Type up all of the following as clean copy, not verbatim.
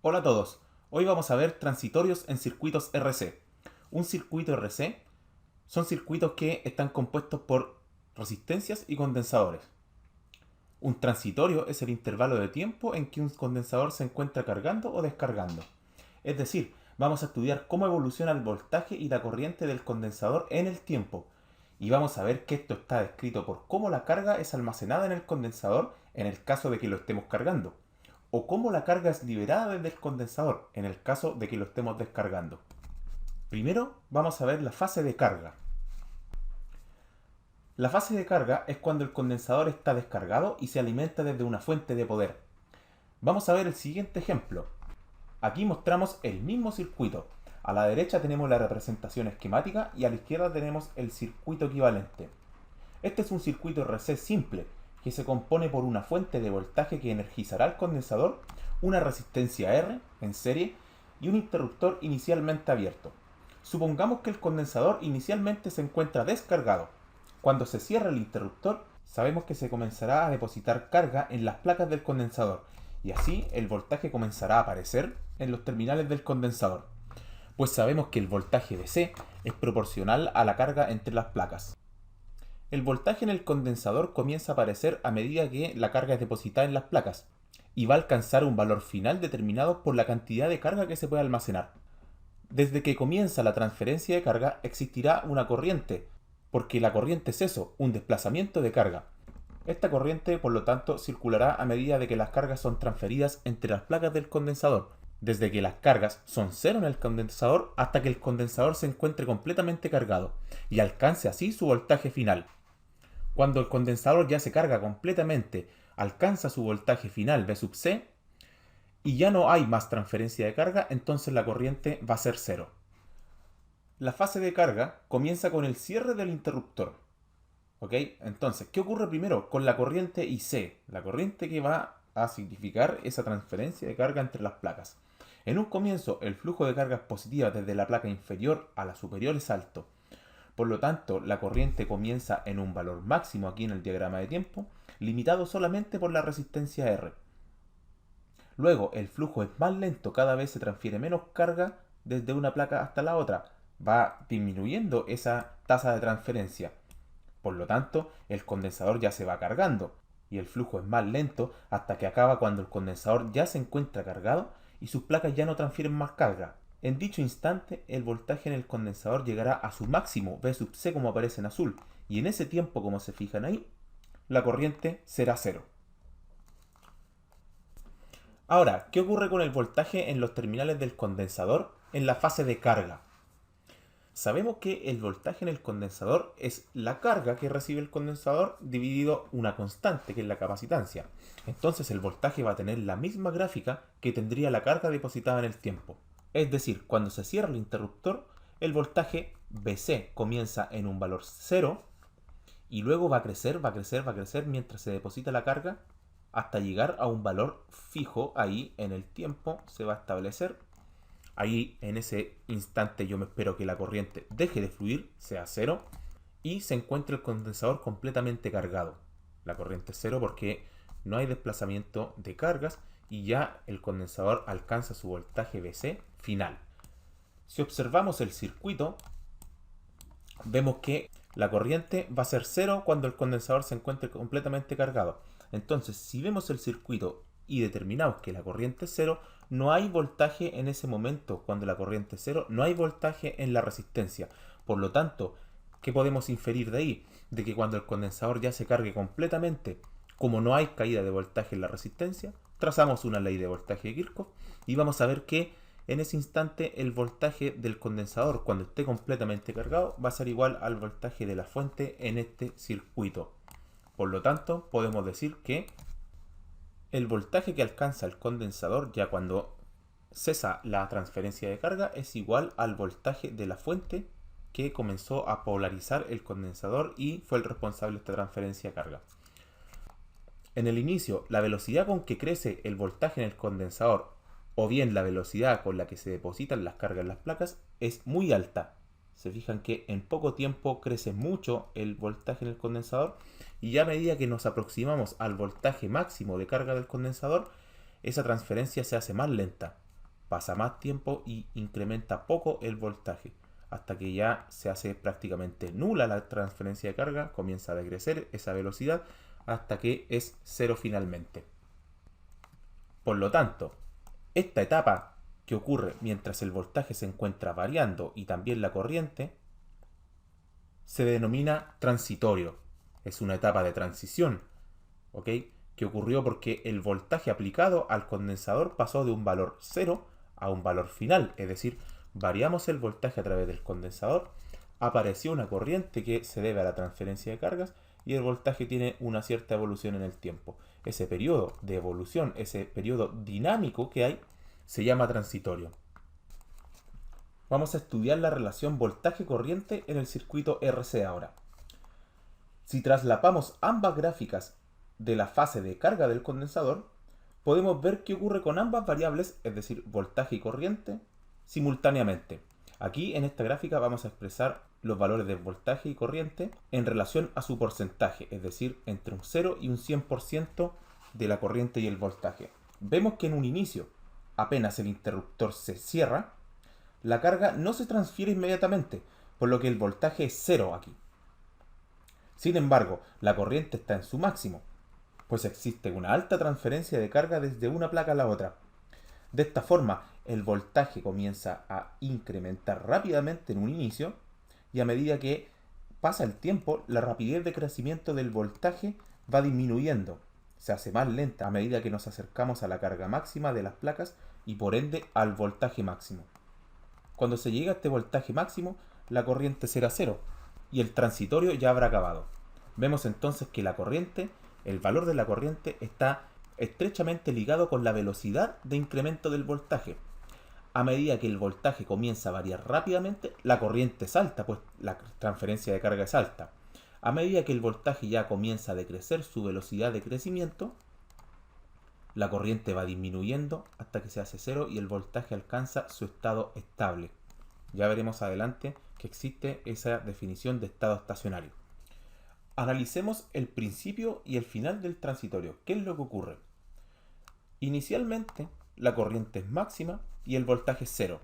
Hola a todos, hoy vamos a ver transitorios en circuitos RC. Un circuito RC son circuitos que están compuestos por resistencias y condensadores. Un transitorio es el intervalo de tiempo en que un condensador se encuentra cargando o descargando. Es decir, vamos a estudiar cómo evoluciona el voltaje y la corriente del condensador en el tiempo. Y vamos a ver que esto está descrito por cómo la carga es almacenada en el condensador en el caso de que lo estemos cargando, o cómo la carga es liberada desde el condensador en el caso de que lo estemos descargando. Primero vamos a ver la fase de carga. La fase de carga es cuando el condensador está descargado y se alimenta desde una fuente de poder. Vamos a ver el siguiente ejemplo. Aquí mostramos el mismo circuito. A la derecha tenemos la representación esquemática y a la izquierda tenemos el circuito equivalente. Este es un circuito RC simple que se compone por una fuente de voltaje que energizará el condensador, una resistencia R en serie y un interruptor inicialmente abierto. Supongamos que el condensador inicialmente se encuentra descargado. Cuando se cierra el interruptor, sabemos que se comenzará a depositar carga en las placas del condensador y así el voltaje comenzará a aparecer en los terminales del condensador, pues sabemos que el voltaje DC es proporcional a la carga entre las placas. El voltaje en el condensador comienza a aparecer a medida que la carga es depositada en las placas y va a alcanzar un valor final determinado por la cantidad de carga que se puede almacenar. Desde que comienza la transferencia de carga existirá una corriente, porque la corriente es eso, un desplazamiento de carga. Esta corriente, por lo tanto, circulará a medida de que las cargas son transferidas entre las placas del condensador, desde que las cargas son cero en el condensador hasta que el condensador se encuentre completamente cargado y alcance así su voltaje final. Cuando el condensador ya se carga completamente, alcanza su voltaje final V sub C y ya no hay más transferencia de carga, entonces la corriente va a ser cero. La fase de carga comienza con el cierre del interruptor. ¿Ok? Entonces, ¿qué ocurre primero con la corriente IC? La corriente que va a significar esa transferencia de carga entre las placas. En un comienzo, el flujo de cargas positivas desde la placa inferior a la superior es alto. Por lo tanto, la corriente comienza en un valor máximo aquí en el diagrama de tiempo, limitado solamente por la resistencia R. Luego, el flujo es más lento, cada vez se transfiere menos carga desde una placa hasta la otra. Va disminuyendo esa tasa de transferencia. Por lo tanto, el condensador ya se va cargando y el flujo es más lento hasta que acaba cuando el condensador ya se encuentra cargado y sus placas ya no transfieren más carga. En dicho instante, el voltaje en el condensador llegará a su máximo V sub C como aparece en azul, y en ese tiempo, como se fijan ahí, la corriente será cero. Ahora, ¿qué ocurre con el voltaje en los terminales del condensador en la fase de carga? Sabemos que el voltaje en el condensador es la carga que recibe el condensador dividido una constante, que es la capacitancia. Entonces el voltaje va a tener la misma gráfica que tendría la carga depositada en el tiempo. Es decir, cuando se cierra el interruptor, el voltaje VC comienza en un valor 0 y luego va a crecer, va a crecer, va a crecer mientras se deposita la carga hasta llegar a un valor fijo ahí en el tiempo se va a establecer. Ahí en ese instante yo me espero que la corriente deje de fluir, sea cero, y se encuentre el condensador completamente cargado. La corriente es cero porque no hay desplazamiento de cargas y ya el condensador alcanza su voltaje VC final. Si observamos el circuito, vemos que la corriente va a ser cero cuando el condensador se encuentre completamente cargado. Entonces, si vemos el circuito y determinamos que la corriente es cero, no hay voltaje en ese momento. Cuando la corriente es cero, no hay voltaje en la resistencia. Por lo tanto, ¿qué podemos inferir de ahí? De que cuando el condensador ya se cargue completamente, como no hay caída de voltaje en la resistencia, trazamos una ley de voltaje de Kirchhoff y vamos a ver que en ese instante el voltaje del condensador cuando esté completamente cargado va a ser igual al voltaje de la fuente en este circuito. Por lo tanto, podemos decir que el voltaje que alcanza el condensador ya cuando cesa la transferencia de carga es igual al voltaje de la fuente que comenzó a polarizar el condensador y fue el responsable de esta transferencia de carga. En el inicio, la velocidad con que crece el voltaje en el condensador o bien la velocidad con la que se depositan las cargas en las placas es muy alta. Se fijan que en poco tiempo crece mucho el voltaje en el condensador y ya a medida que nos aproximamos al voltaje máximo de carga del condensador, esa transferencia se hace más lenta. pasa más tiempo y incrementa poco el voltaje, hasta que ya se hace prácticamente nula la transferencia de carga, comienza a decrecer esa velocidad hasta que es cero finalmente. Por lo tanto, esta etapa que ocurre mientras el voltaje se encuentra variando y también la corriente, se denomina transitorio. Es una etapa de transición, ¿ok? Que ocurrió porque el voltaje aplicado al condensador pasó de un valor 0 a un valor final, es decir, variamos el voltaje a través del condensador, apareció una corriente que se debe a la transferencia de cargas y el voltaje tiene una cierta evolución en el tiempo. Ese periodo de evolución, ese periodo dinámico que hay, se llama transitorio. Vamos a estudiar la relación voltaje-corriente en el circuito RC ahora. Si traslapamos ambas gráficas de la fase de carga del condensador, podemos ver qué ocurre con ambas variables, es decir, voltaje y corriente, simultáneamente. Aquí en esta gráfica vamos a expresar los valores de voltaje y corriente en relación a su porcentaje, es decir, entre un 0 y un 100% de la corriente y el voltaje. Vemos que en un inicio, apenas el interruptor se cierra, la carga no se transfiere inmediatamente, por lo que el voltaje es 0 aquí. Sin embargo, la corriente está en su máximo, pues existe una alta transferencia de carga desde una placa a la otra. De esta forma, el voltaje comienza a incrementar rápidamente en un inicio y a medida que pasa el tiempo, la rapidez de crecimiento del voltaje va disminuyendo. Se hace más lenta a medida que nos acercamos a la carga máxima de las placas y por ende al voltaje máximo. Cuando se llega a este voltaje máximo, la corriente será 0 y el transitorio ya habrá acabado. Vemos entonces que la corriente, el valor de la corriente está estrechamente ligado con la velocidad de incremento del voltaje. A medida que el voltaje comienza a variar rápidamente, la corriente salta, pues la transferencia de carga es alta. A medida que el voltaje ya comienza a decrecer su velocidad de crecimiento, la corriente va disminuyendo hasta que se hace 0 y el voltaje alcanza su estado estable. Ya veremos adelante que existe esa definición de estado estacionario. Analicemos el principio y el final del transitorio. ¿Qué es lo que ocurre? Inicialmente, la corriente es máxima y el voltaje es 0.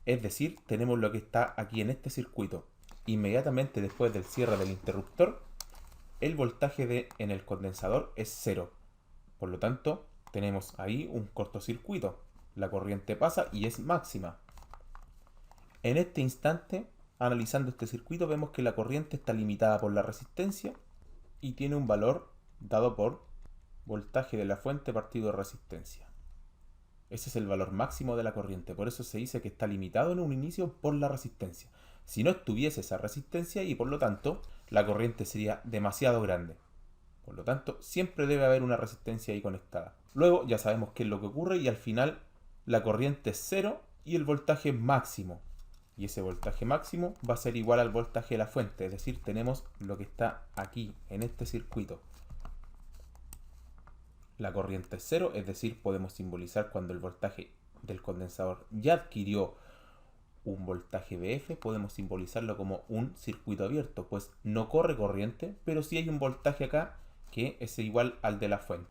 Es decir, tenemos lo que está aquí en este circuito. Inmediatamente después del cierre del interruptor, el voltaje en el condensador es 0. Por lo tanto, tenemos ahí un cortocircuito. La corriente pasa y es máxima. En este instante, analizando este circuito, vemos que la corriente está limitada por la resistencia y tiene un valor dado por voltaje de la fuente partido resistencia. Ese es el valor máximo de la corriente, por eso se dice que está limitado en un inicio por la resistencia. Si no estuviese esa resistencia y por lo tanto la corriente sería demasiado grande. Por lo tanto, siempre debe haber una resistencia ahí conectada. Luego ya sabemos qué es lo que ocurre y al final la corriente es 0 y el voltaje es máximo. Y ese voltaje máximo va a ser igual al voltaje de la fuente, es decir, tenemos lo que está aquí en este circuito. La corriente es 0, es decir, podemos simbolizar cuando el voltaje del condensador ya adquirió un voltaje VF, podemos simbolizarlo como un circuito abierto, pues no corre corriente, pero sí hay un voltaje acá que es igual al de la fuente.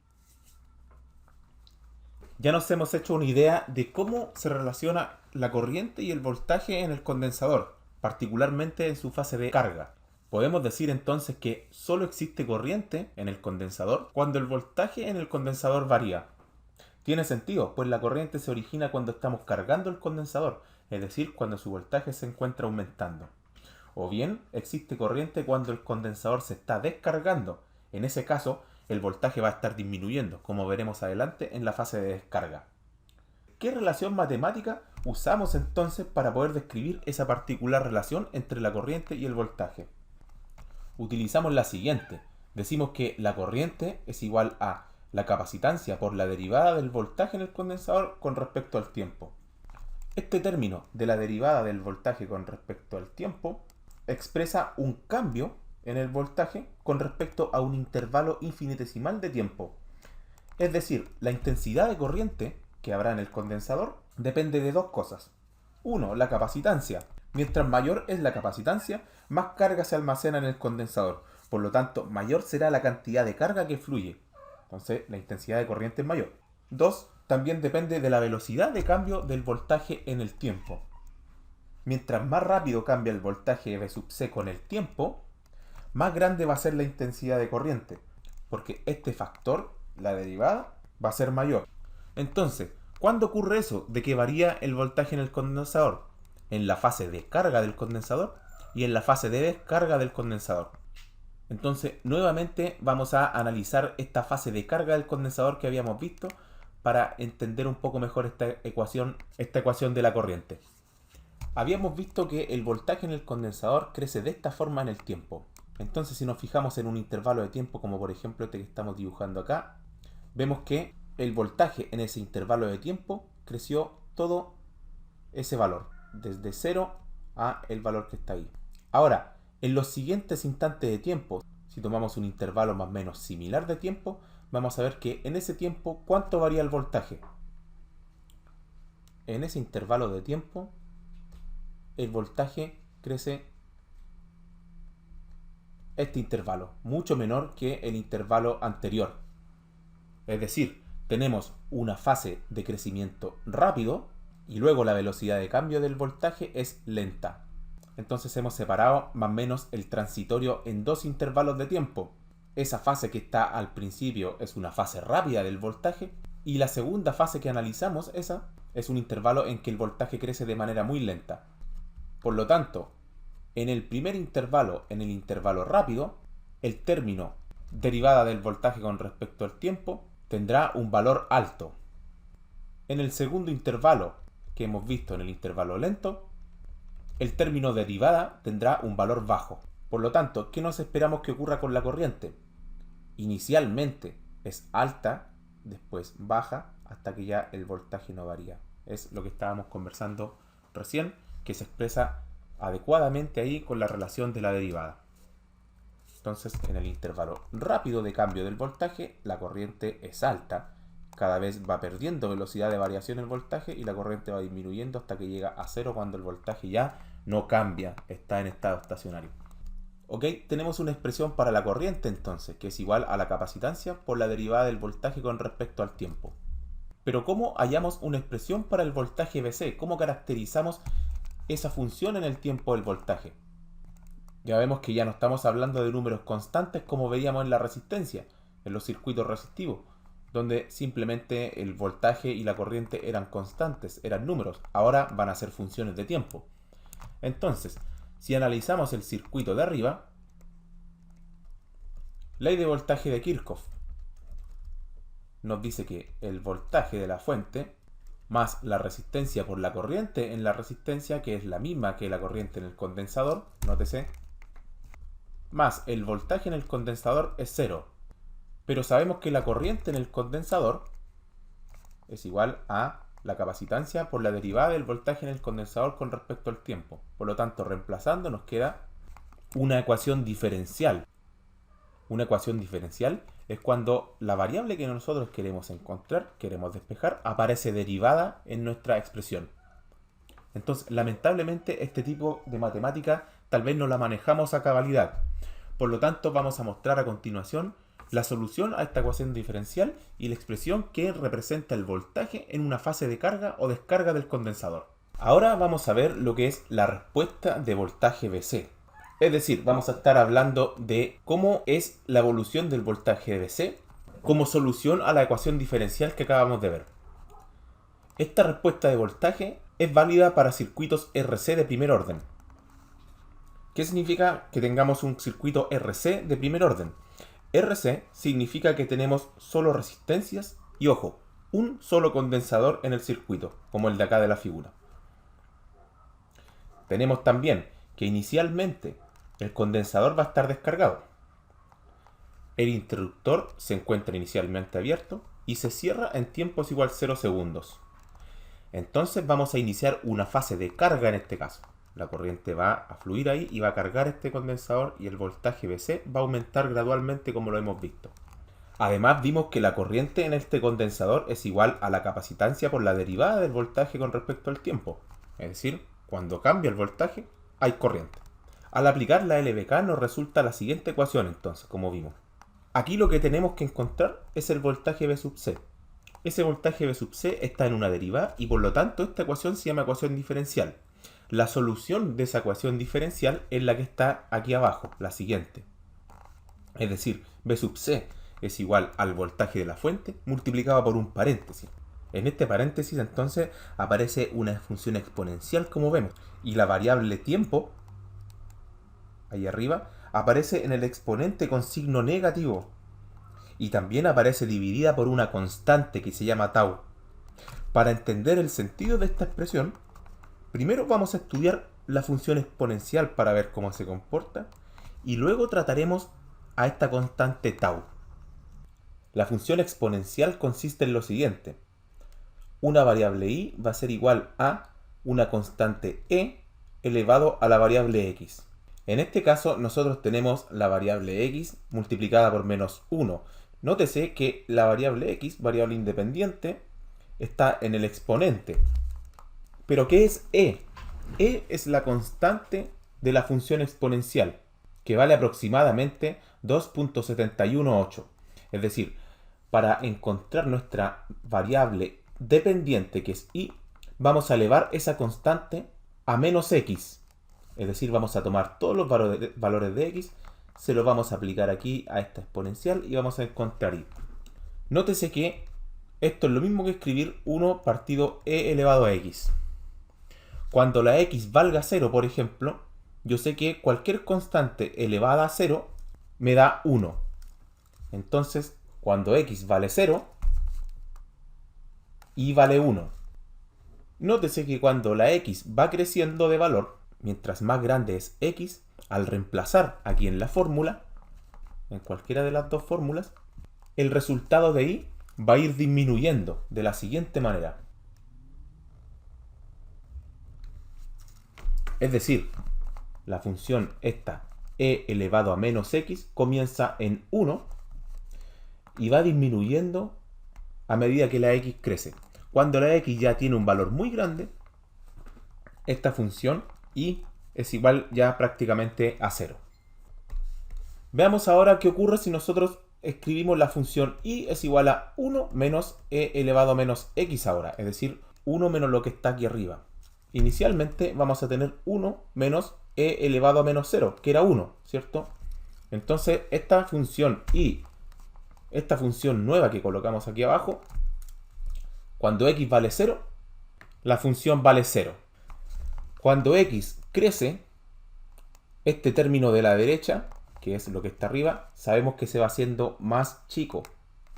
Ya nos hemos hecho una idea de cómo se relaciona la corriente y el voltaje en el condensador, particularmente en su fase de carga. Podemos decir entonces que solo existe corriente en el condensador cuando el voltaje en el condensador varía. Tiene sentido, pues la corriente se origina cuando estamos cargando el condensador, es decir, cuando su voltaje se encuentra aumentando. O bien existe corriente cuando el condensador se está descargando. En ese caso, el voltaje va a estar disminuyendo, como veremos adelante en la fase de descarga. ¿Qué relación matemática usamos entonces para poder describir esa particular relación entre la corriente y el voltaje? Utilizamos la siguiente. Decimos que la corriente es igual a la capacitancia por la derivada del voltaje en el condensador con respecto al tiempo. Este término de la derivada del voltaje con respecto al tiempo expresa un cambio en el voltaje con respecto a un intervalo infinitesimal de tiempo. Es decir, la intensidad de corriente que habrá en el condensador depende de dos cosas. Uno, la capacitancia. Mientras mayor es la capacitancia, más carga se almacena en el condensador. Por lo tanto, mayor será la cantidad de carga que fluye. Entonces, la intensidad de corriente es mayor. 2 también depende de la velocidad de cambio del voltaje en el tiempo. Mientras más rápido cambia el voltaje V sub C con el tiempo, más grande va a ser la intensidad de corriente, porque este factor, la derivada, va a ser mayor. Entonces, ¿cuándo ocurre eso de que varía el voltaje en el condensador? En la fase de carga del condensador y en la fase de descarga del condensador. Entonces, nuevamente vamos a analizar esta fase de carga del condensador que habíamos visto para entender un poco mejor esta ecuación de la corriente. Habíamos visto que el voltaje en el condensador crece de esta forma en el tiempo. Entonces, si nos fijamos en un intervalo de tiempo, como por ejemplo este que estamos dibujando acá, vemos que el voltaje en ese intervalo de tiempo creció todo ese valor, desde 0 a el valor que está ahí. Ahora, en los siguientes instantes de tiempo, si tomamos un intervalo más o menos similar de tiempo, vamos a ver que en ese tiempo, ¿cuánto varía el voltaje? En ese intervalo de tiempo, el voltaje crece este intervalo, mucho menor que el intervalo anterior. Es decir, tenemos una fase de crecimiento rápido y luego la velocidad de cambio del voltaje es lenta. Entonces hemos separado más o menos el transitorio en dos intervalos de tiempo. Esa fase que está al principio es una fase rápida del voltaje y la segunda fase que analizamos, esa, es un intervalo en que el voltaje crece de manera muy lenta. Por lo tanto, en el primer intervalo, en el intervalo rápido, el término derivada del voltaje con respecto al tiempo tendrá un valor alto. En el segundo intervalo que hemos visto en el intervalo lento, el término derivada tendrá un valor bajo. Por lo tanto, ¿qué nos esperamos que ocurra con la corriente? Inicialmente es alta, después baja, hasta que ya el voltaje no varía. Es lo que estábamos conversando recién, que se expresa adecuadamente ahí con la relación de la derivada. Entonces, en el intervalo rápido de cambio del voltaje, la corriente es alta. Cada vez va perdiendo velocidad de variación el voltaje y la corriente va disminuyendo hasta que llega a cero cuando el voltaje ya no cambia, está en estado estacionario. Ok, tenemos una expresión para la corriente entonces, que es igual a la capacitancia por la derivada del voltaje con respecto al tiempo. Pero ¿cómo hallamos una expresión para el voltaje VC? ¿Cómo caracterizamos esa función en el tiempo del voltaje? Ya vemos que ya no estamos hablando de números constantes como veíamos en la resistencia, en los circuitos resistivos, donde simplemente el voltaje y la corriente eran constantes, eran números. Ahora van a ser funciones de tiempo. Entonces, si analizamos el circuito de arriba, ley de voltaje de Kirchhoff nos dice que el voltaje de la fuente más la resistencia por la corriente en la resistencia, que es la misma que la corriente en el condensador, nótese, más el voltaje en el condensador es 0. Pero sabemos que la corriente en el condensador es igual a la capacitancia por la derivada del voltaje en el condensador con respecto al tiempo. Por lo tanto, reemplazando nos queda una ecuación diferencial. Una ecuación diferencial es cuando la variable que nosotros queremos encontrar, queremos despejar, aparece derivada en nuestra expresión. Entonces, lamentablemente, este tipo de matemática tal vez no la manejamos a cabalidad. Por lo tanto, vamos a mostrar a continuación la solución a esta ecuación diferencial y la expresión que representa el voltaje en una fase de carga o descarga del condensador. Ahora vamos a ver lo que es la respuesta de voltaje VC. Es decir, vamos a estar hablando de cómo es la evolución del voltaje VC como solución a la ecuación diferencial que acabamos de ver. Esta respuesta de voltaje es válida para circuitos RC de primer orden. ¿Qué significa que tengamos un circuito RC de primer orden? RC significa que tenemos solo resistencias y, ojo, un solo condensador en el circuito, como el de acá de la figura. Tenemos también que inicialmente el condensador va a estar descargado. El interruptor se encuentra inicialmente abierto y se cierra en tiempos igual 0 segundos. Entonces vamos a iniciar una fase de carga en este caso. La corriente va a fluir ahí y va a cargar este condensador y el voltaje VC va a aumentar gradualmente como lo hemos visto. Además vimos que la corriente en este condensador es igual a la capacitancia por la derivada del voltaje con respecto al tiempo. Es decir, cuando cambia el voltaje hay corriente. Al aplicar la LBK nos resulta la siguiente ecuación entonces, como vimos. Aquí lo que tenemos que encontrar es el voltaje V sub C. Ese voltaje V sub c está en una derivada y por lo tanto esta ecuación se llama ecuación diferencial. La solución de esa ecuación diferencial es la que está aquí abajo, la siguiente. Es decir, V sub c es igual al voltaje de la fuente multiplicado por un paréntesis. En este paréntesis entonces aparece una función exponencial como vemos y la variable tiempo, ahí arriba, aparece en el exponente con signo negativo y también aparece dividida por una constante que se llama tau. Para entender el sentido de esta expresión, primero vamos a estudiar la función exponencial para ver cómo se comporta y luego trataremos a esta constante tau. La función exponencial consiste en lo siguiente. Una variable y va a ser igual a una constante e elevado a la variable x. En este caso nosotros tenemos la variable x multiplicada por menos 1. Nótese que la variable x, variable independiente, está en el exponente. ¿Pero qué es e? E es la constante de la función exponencial, que vale aproximadamente 2.718. Es decir, para encontrar nuestra variable dependiente, que es y, vamos a elevar esa constante a menos x. Es decir, vamos a tomar todos los valores de x, se los vamos a aplicar aquí a esta exponencial y vamos a encontrar y. Nótese que esto es lo mismo que escribir 1 partido e elevado a x. Cuando la x valga 0, por ejemplo, yo sé que cualquier constante elevada a 0 me da 1. Entonces, cuando x vale 0, y vale 1. Nótese que cuando la x va creciendo de valor, mientras más grande es x, al reemplazar aquí en la fórmula, en cualquiera de las dos fórmulas, el resultado de y va a ir disminuyendo de la siguiente manera. Es decir, la función esta e elevado a menos x comienza en 1 y va disminuyendo a medida que la x crece. Cuando la x ya tiene un valor muy grande, esta función y es igual ya prácticamente a 0. Veamos ahora qué ocurre si nosotros escribimos la función y es igual a 1 menos e elevado a menos x ahora, es decir, 1 menos lo que está aquí arriba. Inicialmente vamos a tener 1 menos e elevado a menos 0, que era 1, ¿cierto? Entonces esta función y esta función nueva que colocamos aquí abajo, cuando x vale 0, la función vale 0. Cuando x crece, este término de la derecha, que es lo que está arriba, sabemos que se va haciendo más chico.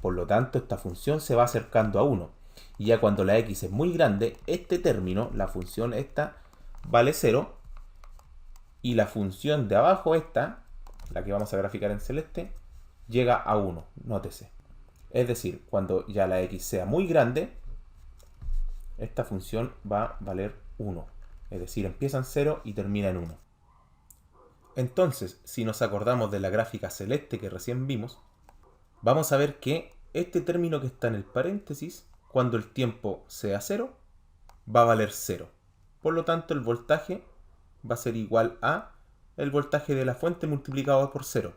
Por lo tanto, esta función se va acercando a 1. Y ya cuando la x es muy grande, este término, la función esta, vale 0. Y la función de abajo, esta, la que vamos a graficar en celeste, llega a 1. Nótese. Es decir, cuando ya la x sea muy grande, esta función va a valer 1. Es decir, empieza en 0 y termina en 1. Entonces, si nos acordamos de la gráfica celeste que recién vimos, vamos a ver que este término que está en el paréntesis, cuando el tiempo sea 0, va a valer 0. Por lo tanto, el voltaje va a ser igual a el voltaje de la fuente multiplicado por 0.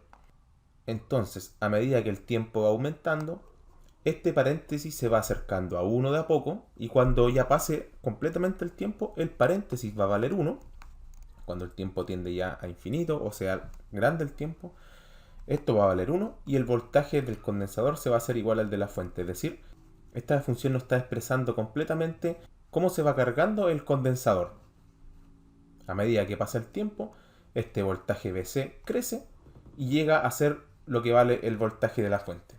Entonces, a medida que el tiempo va aumentando, este paréntesis se va acercando a 1 de a poco y cuando ya pase completamente el tiempo, el paréntesis va a valer 1. Cuando el tiempo tiende ya a infinito, o sea, grande el tiempo, esto va a valer 1 y el voltaje del condensador se va a hacer igual al de la fuente. Es decir, esta función nos está expresando completamente cómo se va cargando el condensador. A medida que pasa el tiempo, este voltaje VC crece y llega a ser lo que vale el voltaje de la fuente.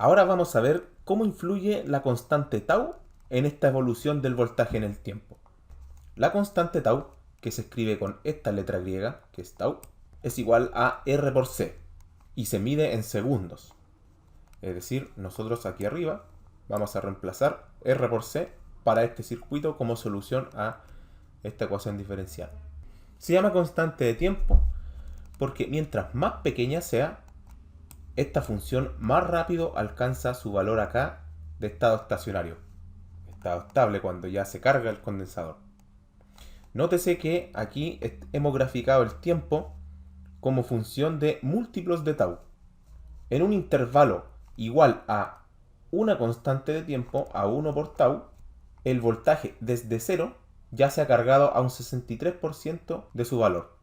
Ahora vamos a ver cómo influye la constante tau en esta evolución del voltaje en el tiempo. La constante tau, que se escribe con esta letra griega, que es tau, es igual a R por C y se mide en segundos. Es decir, nosotros aquí arriba vamos a reemplazar R por C para este circuito como solución a esta ecuación diferencial. Se llama constante de tiempo porque mientras más pequeña sea, esta función más rápido alcanza su valor acá de estado estacionario. Estado estable cuando ya se carga el condensador. Nótese que aquí hemos graficado el tiempo como función de múltiplos de tau. En un intervalo igual a una constante de tiempo a 1 por tau, el voltaje desde 0 ya se ha cargado a un 63% de su valor.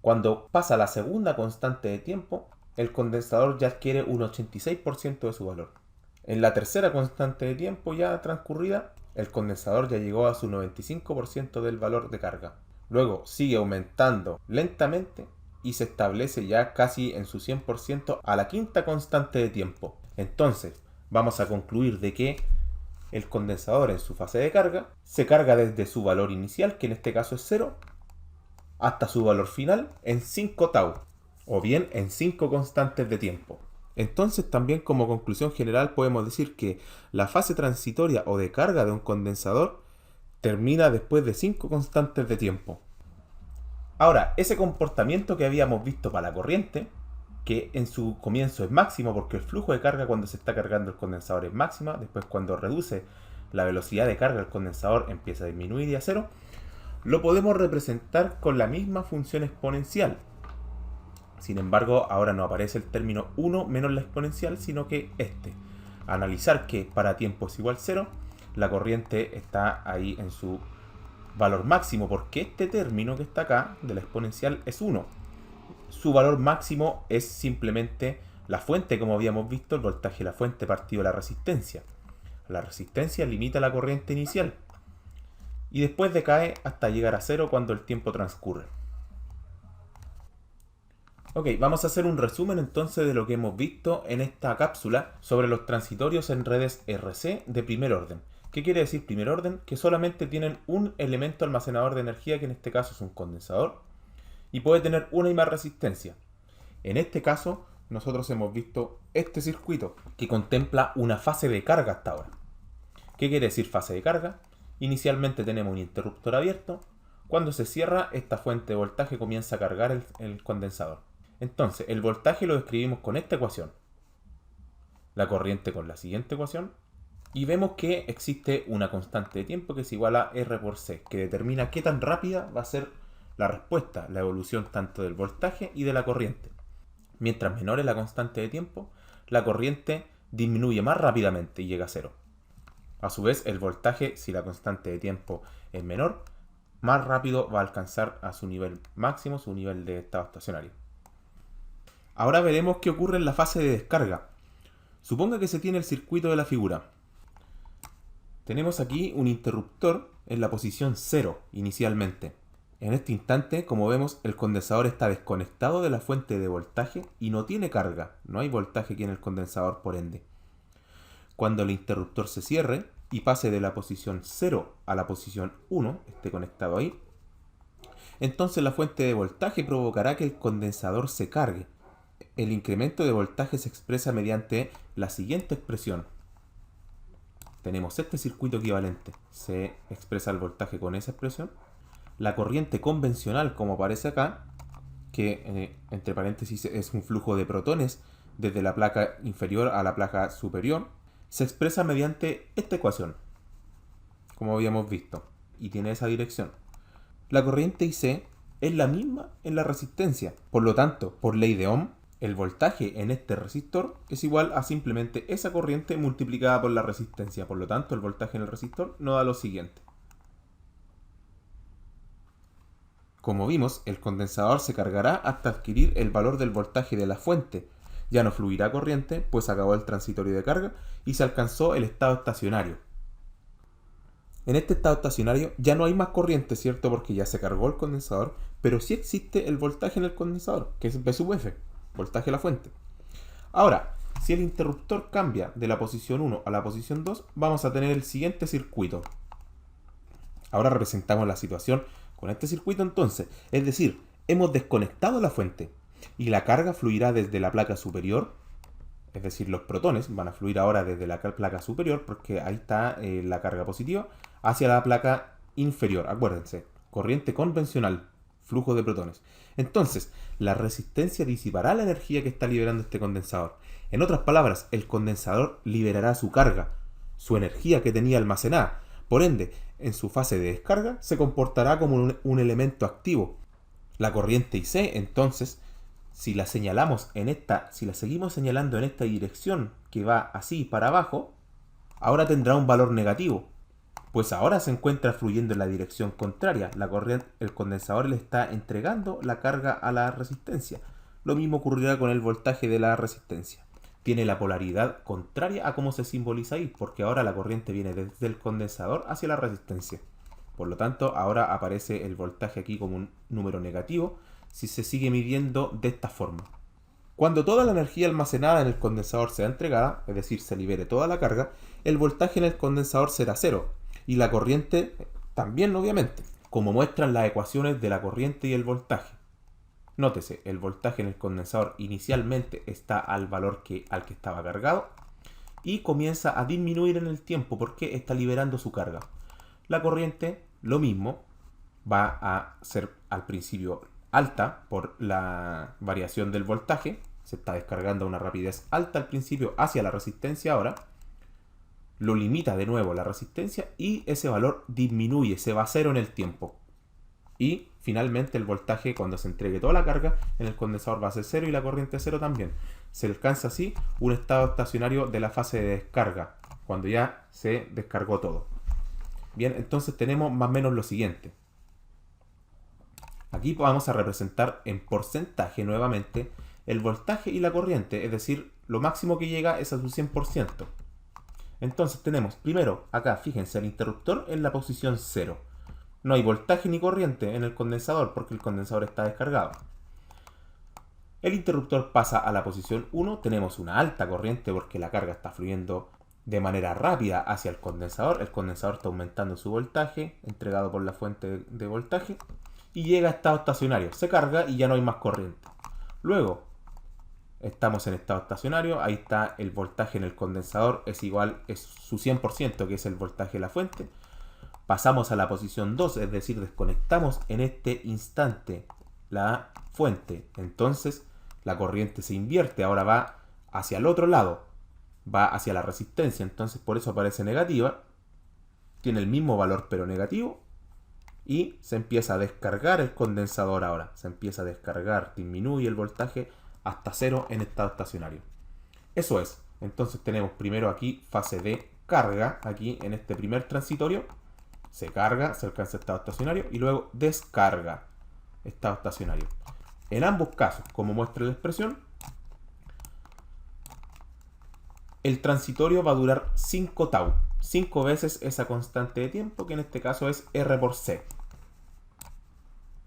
Cuando pasa la segunda constante de tiempo, el condensador ya adquiere un 86% de su valor. En la tercera constante de tiempo ya transcurrida, el condensador ya llegó a su 95% del valor de carga. Luego sigue aumentando lentamente y se establece ya casi en su 100% a la quinta constante de tiempo. Entonces, vamos a concluir de que el condensador en su fase de carga se carga desde su valor inicial, que en este caso es 0, hasta su valor final en 5 tau, o bien en 5 constantes de tiempo. Entonces también como conclusión general podemos decir que la fase transitoria o de carga de un condensador termina después de 5 constantes de tiempo. Ahora, ese comportamiento que habíamos visto para la corriente, que en su comienzo es máximo porque el flujo de carga cuando se está cargando el condensador es máxima, después cuando reduce la velocidad de carga del condensador empieza a disminuir y a 0, lo podemos representar con la misma función exponencial. Sin embargo, ahora no aparece el término 1 menos la exponencial, sino que analizar que para tiempo es igual 0, la corriente está ahí en su valor máximo, porque este término que está acá de la exponencial es 1. Su valor máximo es simplemente la fuente, como habíamos visto, el voltaje de la fuente partido la resistencia. La resistencia limita la corriente inicial y después decae hasta llegar a 0 cuando el tiempo transcurre. Ok, vamos a hacer un resumen entonces de lo que hemos visto en esta cápsula sobre los transitorios en redes RC de primer orden. ¿Qué quiere decir primer orden? Que solamente tienen un elemento almacenador de energía, que en este caso es un condensador, y puede tener una y más resistencia. En este caso, nosotros hemos visto este circuito que contempla una fase de carga hasta ahora. ¿Qué quiere decir fase de carga? Inicialmente tenemos un interruptor abierto. Cuando se cierra, esta fuente de voltaje comienza a cargar el condensador. Entonces, el voltaje lo describimos con esta ecuación, la corriente con la siguiente ecuación, y vemos que existe una constante de tiempo que es igual a R por C, que determina qué tan rápida va a ser la respuesta, la evolución tanto del voltaje y de la corriente. Mientras menor es la constante de tiempo, la corriente disminuye más rápidamente y llega a 0. A su vez, el voltaje, si la constante de tiempo es menor, más rápido va a alcanzar a su nivel máximo, su nivel de estado estacionario. Ahora veremos qué ocurre en la fase de descarga. Suponga que se tiene el circuito de la figura. Tenemos aquí un interruptor en la posición 0 inicialmente. En este instante, como vemos, el condensador está desconectado de la fuente de voltaje y no tiene carga. No hay voltaje aquí en el condensador, por ende. Cuando el interruptor se cierre y pase de la posición 0 a la posición 1, esté conectado ahí, entonces la fuente de voltaje provocará que el condensador se cargue. El incremento de voltaje se expresa mediante la siguiente expresión. Tenemos este circuito equivalente. Se expresa el voltaje con esa expresión. La corriente convencional, como aparece acá, que entre paréntesis es un flujo de protones desde la placa inferior a la placa superior, se expresa mediante esta ecuación, como habíamos visto, y tiene esa dirección. La corriente IC es la misma en la resistencia. Por lo tanto, por ley de Ohm, el voltaje en este resistor es igual a simplemente esa corriente multiplicada por la resistencia. Por lo tanto, el voltaje en el resistor nos da lo siguiente. Como vimos, el condensador se cargará hasta adquirir el valor del voltaje de la fuente. Ya no fluirá corriente, pues acabó el transitorio de carga y se alcanzó el estado estacionario. En este estado estacionario ya no hay más corriente, ¿cierto? Porque ya se cargó el condensador, pero sí existe el voltaje en el condensador, que es V sub F, voltaje de la fuente. Ahora, si el interruptor cambia de la posición 1 a la posición 2, vamos a tener el siguiente circuito. Ahora representamos la situación con este circuito entonces, es decir, hemos desconectado la fuente y la carga fluirá desde la placa superior, es decir, los protones van a fluir ahora desde la placa superior, porque ahí está la carga positiva, hacia la placa inferior. Acuérdense, corriente convencional, flujo de protones. Entonces, la resistencia disipará la energía que está liberando este condensador. En otras palabras, el condensador liberará su carga, su energía que tenía almacenada. Por ende, en su fase de descarga se comportará como un elemento activo. La corriente IC, entonces, si la señalamos si la seguimos señalando en esta dirección que va así para abajo, ahora tendrá un valor negativo, pues ahora se encuentra fluyendo en la dirección contraria. La corriente, el condensador le está entregando la carga a la resistencia. Lo mismo ocurrirá con el voltaje de la resistencia. Tiene la polaridad contraria a cómo se simboliza ahí, porque ahora la corriente viene desde el condensador hacia la resistencia. Por lo tanto, ahora aparece el voltaje aquí como un número negativo si se sigue midiendo de esta forma. Cuando toda la energía almacenada en el condensador sea entregada, es decir, se libere toda la carga, el voltaje en el condensador será cero y la corriente también, obviamente, como muestran las ecuaciones de la corriente y el voltaje. Nótese, el voltaje en el condensador inicialmente está al valor al que estaba cargado y comienza a disminuir en el tiempo porque está liberando su carga. La corriente, lo mismo, va a ser al principio alta por la variación del voltaje. Se está descargando a una rapidez alta al principio hacia la resistencia ahora. Lo limita de nuevo la resistencia y ese valor disminuye, se va a cero en el tiempo. Y finalmente el voltaje, cuando se entregue toda la carga, en el condensador va a ser cero y la corriente cero también. Se alcanza así un estado estacionario de la fase de descarga, cuando ya se descargó todo. Bien, entonces tenemos más o menos lo siguiente. Aquí vamos a representar en porcentaje nuevamente el voltaje y la corriente, es decir, lo máximo que llega es a su 100%. Entonces tenemos primero, acá fíjense, el interruptor en la posición 0. No hay voltaje ni corriente en el condensador porque el condensador está descargado. El interruptor pasa a la posición 1, tenemos una alta corriente porque la carga está fluyendo de manera rápida hacia el condensador está aumentando su voltaje, entregado por la fuente de voltaje, y llega a estado estacionario, se carga y ya no hay más corriente. Luego, estamos en estado estacionario, ahí está el voltaje en el condensador, es su 100%, que es el voltaje de la fuente. Pasamos a la posición 2, es decir, desconectamos en este instante la fuente. Entonces, la corriente se invierte, ahora va hacia el otro lado, va hacia la resistencia, entonces por eso aparece negativa. Tiene el mismo valor pero negativo. Y se empieza a descargar el condensador ahora. Se empieza a descargar, disminuye el voltaje hasta cero en estado estacionario. Eso es. Entonces tenemos primero aquí fase de carga, aquí en este primer transitorio. Se carga, se alcanza estado estacionario y luego descarga, estado estacionario. En ambos casos, como muestra la expresión, el transitorio va a durar 5 tau. 5 veces esa constante de tiempo, que en este caso es R por C.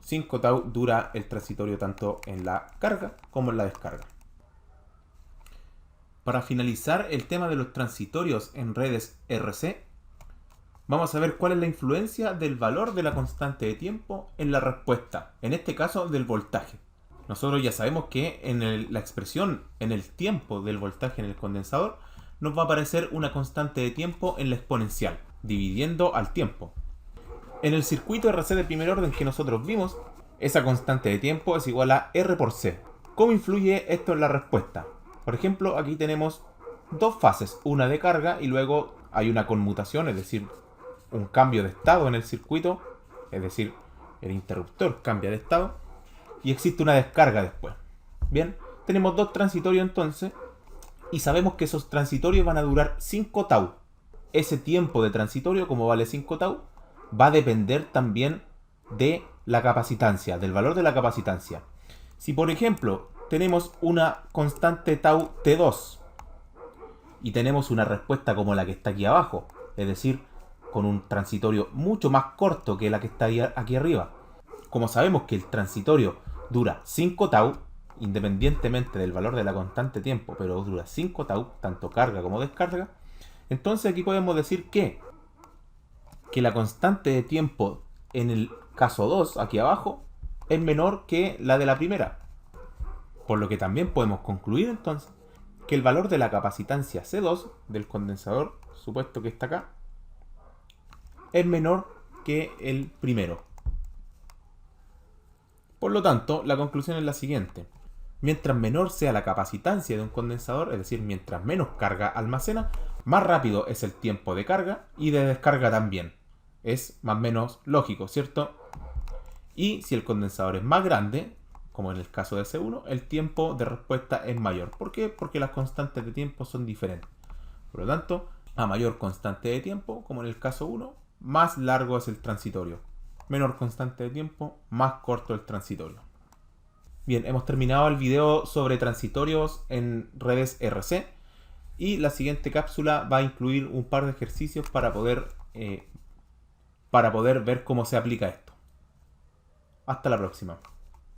5 tau dura el transitorio tanto en la carga como en la descarga. Para finalizar el tema de los transitorios en redes RC, vamos a ver cuál es la influencia del valor de la constante de tiempo en la respuesta, en este caso del voltaje. Nosotros ya sabemos que en la expresión en el tiempo del voltaje en el condensador nos va a aparecer una constante de tiempo en la exponencial, dividiendo al tiempo. En el circuito RC de primer orden que nosotros vimos, esa constante de tiempo es igual a R por C. ¿Cómo influye esto en la respuesta? Por ejemplo, aquí tenemos dos fases, una de carga y luego hay una conmutación, es decir, un cambio de estado en el circuito, es decir, el interruptor cambia de estado y existe una descarga después. Bien, tenemos dos transitorios entonces y sabemos que esos transitorios van a durar 5 tau. Ese tiempo de transitorio, como vale 5 tau, va a depender también de la capacitancia, del valor de la capacitancia. Si por ejemplo tenemos una constante tau T2 y tenemos una respuesta como la que está aquí abajo, es decir, con un transitorio mucho más corto que la que está aquí arriba. Como sabemos que el transitorio dura 5 tau, independientemente del valor de la constante tiempo, pero dura 5 tau, tanto carga como descarga, entonces aquí podemos decir que la constante de tiempo en el caso 2, aquí abajo, es menor que la de la primera. Por lo que también podemos concluir entonces que el valor de la capacitancia C2 del condensador, supuesto que está acá, es menor que el primero. Por lo tanto, la conclusión es la siguiente. Mientras menor sea la capacitancia de un condensador, es decir, mientras menos carga almacena, más rápido es el tiempo de carga y de descarga también. Es más o menos lógico, ¿cierto? Y si el condensador es más grande, como en el caso de C1, el tiempo de respuesta es mayor. ¿Por qué? Porque las constantes de tiempo son diferentes. Por lo tanto, a mayor constante de tiempo, como en el caso 1, más largo es el transitorio. Menor constante de tiempo, más corto el transitorio. Bien, hemos terminado el video sobre transitorios en redes RC y la siguiente cápsula va a incluir un par de ejercicios para poder ver cómo se aplica esto. Hasta la próxima.